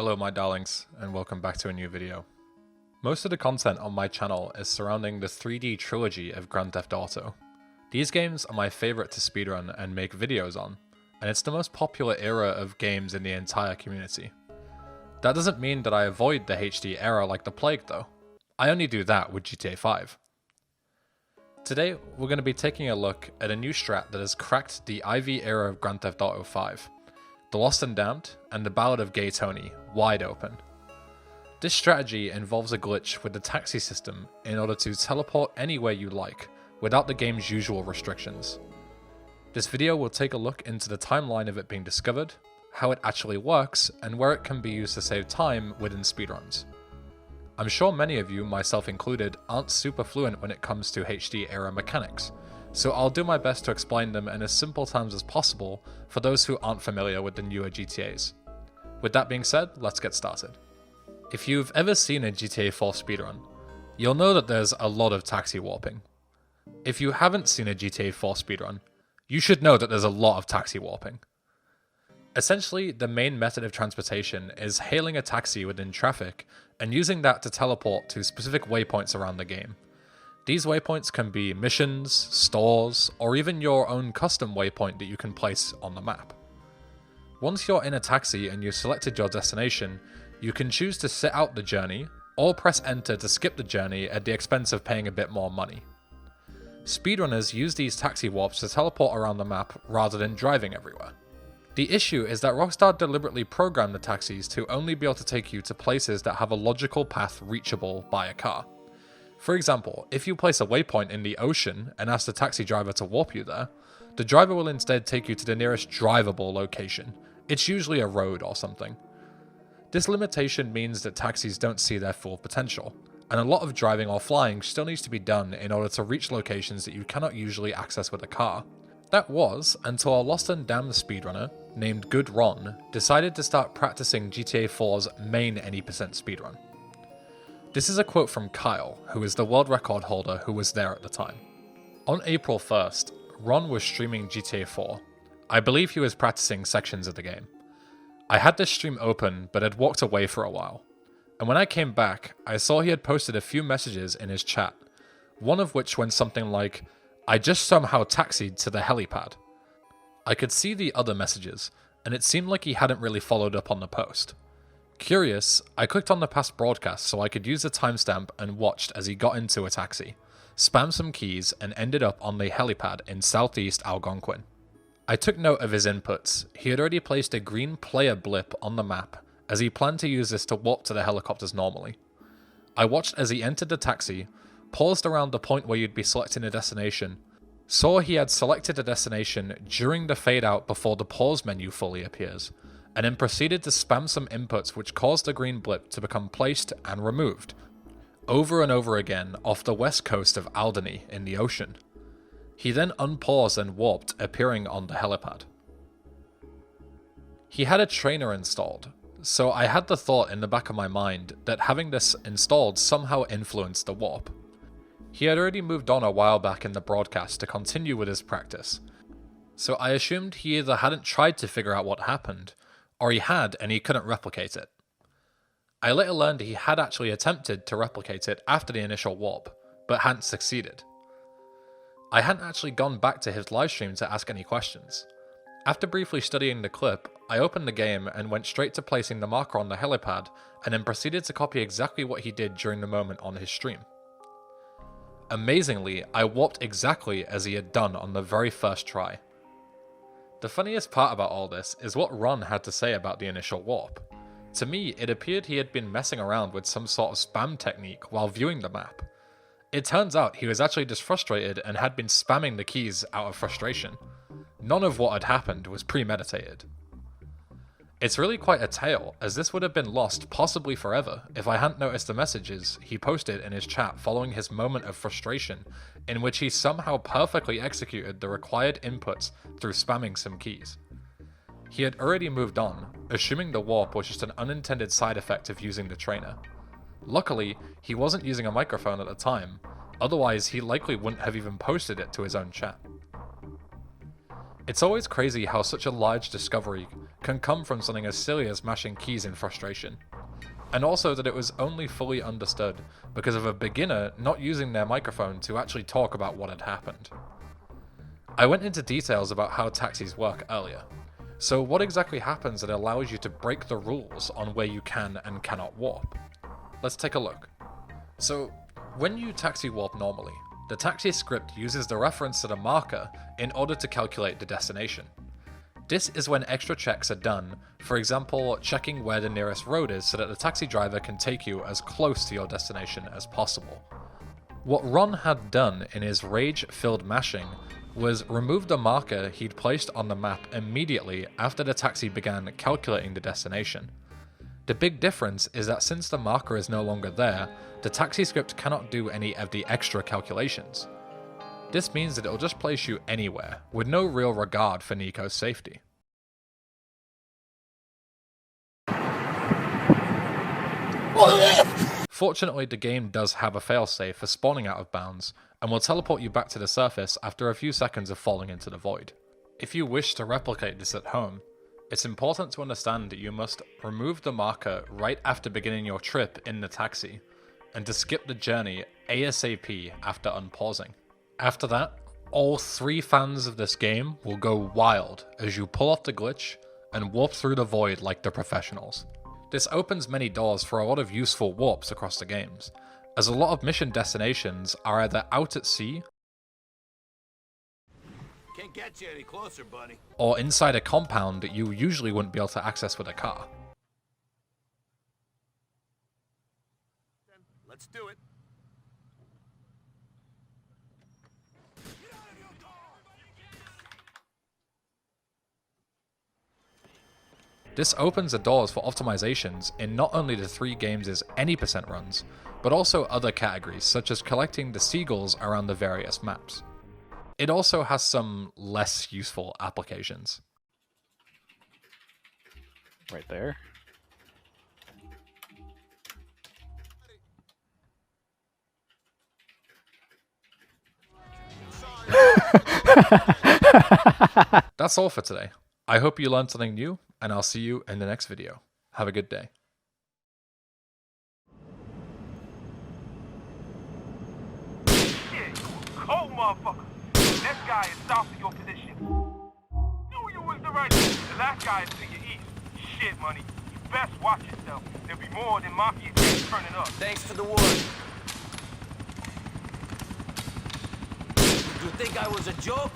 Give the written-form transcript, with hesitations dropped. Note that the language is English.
Hello my darlings, and welcome back to a new video. Most of the content on my channel is surrounding the 3D trilogy of Grand Theft Auto. These games are my favourite to speedrun and make videos on, and it's the most popular era of games in the entire community. That doesn't mean that I avoid the HD era like the plague though. I only do that with GTA 5. Today, we're going to be taking a look at a new strat that has cracked the IV era of Grand Theft Auto 5. The Lost and Damned, and the Ballad of Gay Tony, wide open. This strategy involves a glitch with the taxi system in order to teleport anywhere you like, without the game's usual restrictions. This video will take a look into the timeline of it being discovered, how it actually works, and where it can be used to save time within speedruns. I'm sure many of you, myself included, aren't super fluent when it comes to HD era mechanics, so I'll do my best to explain them in as simple terms as possible for those who aren't familiar with the newer GTAs. With that being said, let's get started. If you've ever seen a GTA 4 speedrun, you'll know that there's a lot of taxi warping. If you haven't seen a GTA 4 speedrun, you should know that there's a lot of taxi warping. Essentially, the main method of transportation is hailing a taxi within traffic and using that to teleport to specific waypoints around the game. These waypoints can be missions, stores, or even your own custom waypoint that you can place on the map. Once you're in a taxi and you've selected your destination, you can choose to sit out the journey, or press enter to skip the journey at the expense of paying a bit more money. Speedrunners use these taxi warps to teleport around the map rather than driving everywhere. The issue is that Rockstar deliberately programmed the taxis to only be able to take you to places that have a logical path reachable by a car. For example, if you place a waypoint in the ocean and ask the taxi driver to warp you there, the driver will instead take you to the nearest drivable location. It's usually a road or something. This limitation means that taxis don't see their full potential, and a lot of driving or flying still needs to be done in order to reach locations that you cannot usually access with a car. That was until a Lost and Damned speedrunner named Good Ron decided to start practicing GTA 4's main any% speedrun. This is a quote from Kyle, who is the world record holder who was there at the time. On April 1st, Ron was streaming GTA 4. I believe he was practicing sections of the game. I had this stream open, but had walked away for a while. And when I came back, I saw he had posted a few messages in his chat, one of which went something like, "I just somehow taxied to the helipad." I could see the other messages, and it seemed like he hadn't really followed up on the post. Curious, I clicked on the past broadcast so I could use the timestamp and watched as he got into a taxi, spammed some keys, and ended up on the helipad in southeast Algonquin. I took note of his inputs. He had already placed a green player blip on the map, as he planned to use this to warp to the helicopters normally. I watched as he entered the taxi, paused around the point where you'd be selecting a destination, saw he had selected a destination during the fade out before the pause menu fully appears, and then proceeded to spam some inputs which caused the green blip to become placed and removed, over and over again off the west coast of Alderney in the ocean. He then unpaused and warped, appearing on the helipad. He had a trainer installed, so I had the thought in the back of my mind that having this installed somehow influenced the warp. He had already moved on a while back in the broadcast to continue with his practice, so I assumed he either hadn't tried to figure out what happened, or he had and he couldn't replicate it. I later learned he had actually attempted to replicate it after the initial warp, but hadn't succeeded. I hadn't actually gone back to his livestream to ask any questions. After briefly studying the clip, I opened the game and went straight to placing the marker on the helipad, and then proceeded to copy exactly what he did during the moment on his stream. Amazingly, I warped exactly as he had done on the very first try. The funniest part about all this is what Ron had to say about the initial warp. To me, it appeared he had been messing around with some sort of spam technique while viewing the map. It turns out he was actually just frustrated and had been spamming the keys out of frustration. None of what had happened was premeditated. It's really quite a tale, as this would have been lost possibly forever if I hadn't noticed the messages he posted in his chat following his moment of frustration, in which he somehow perfectly executed the required inputs through spamming some keys. He had already moved on, assuming the warp was just an unintended side effect of using the trainer. Luckily, he wasn't using a microphone at the time, otherwise he likely wouldn't have even posted it to his own chat. It's always crazy how such a large discovery can come from something as silly as mashing keys in frustration. And also that it was only fully understood because of a beginner not using their microphone to actually talk about what had happened. I went into details about how taxis work earlier. So what exactly happens that allows you to break the rules on where you can and cannot warp? Let's take a look. So, when you taxi warp normally, the taxi script uses the reference to the marker in order to calculate the destination. This is when extra checks are done, for example, checking where the nearest road is so that the taxi driver can take you as close to your destination as possible. What Ron had done in his rage-filled mashing was remove the marker he'd placed on the map immediately after the taxi began calculating the destination. The big difference is that since the marker is no longer there, the taxi script cannot do any of the extra calculations. This means that it'll just place you anywhere, with no real regard for Nico's safety. Fortunately, the game does have a failsafe for spawning out of bounds, and will teleport you back to the surface after a few seconds of falling into the void. If you wish to replicate this at home, it's important to understand that you must remove the marker right after beginning your trip in the taxi, and to skip the journey ASAP after unpausing. After that, all 3 fans of this game will go wild as you pull off the glitch and warp through the void like the professionals. This opens many doors for a lot of useful warps across the games, as a lot of mission destinations are either out at sea Can't get you any closer, buddy. or inside a compound that you usually wouldn't be able to access with a car. Let's do it. This opens the doors for optimizations in not only the 3 games' any % runs, but also other categories such as collecting the seagulls around the various maps. It also has some less useful applications. Right there. That's all for today. I hope you learned something new, and I'll see you in the next video. Have a good day. Shit, cold motherfucker. This guy is south of your position. Knew you was the right. The last guy is to your east. Shit, money. You best watch yourself. There'll be more than mafia gangs turning up. Thanks for the warning. You think I was a joke?